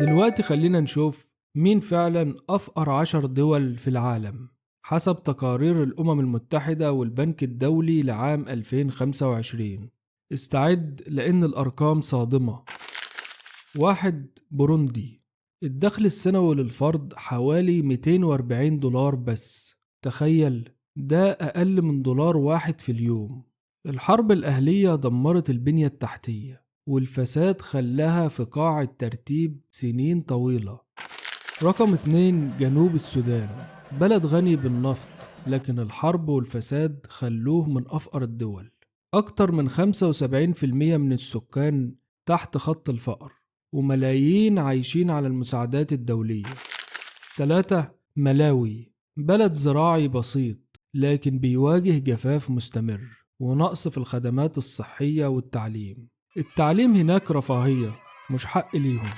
دلوقتي خلينا نشوف مين فعلا أفقر 10 دول في العالم حسب تقارير الأمم المتحدة والبنك الدولي لعام 2025. استعد لأن الأرقام صادمة. 1. بوروندي. الدخل السنوي للفرد حوالي 240 دولار بس. تخيل، ده أقل من دولار واحد في اليوم. الحرب الأهلية دمرت البنية التحتية، والفساد خلاها في قاع الترتيب سنين طويلة. رقم 2. جنوب السودان. بلد غني بالنفط، لكن الحرب والفساد خلوه من أفقر الدول. أكتر من 75% من السكان تحت خط الفقر، وملايين عايشين على المساعدات الدولية. 3. ملاوي. بلد زراعي بسيط، لكن بيواجه جفاف مستمر ونقص في الخدمات الصحية والتعليم. التعليم هناك رفاهية، مش حق ليهم.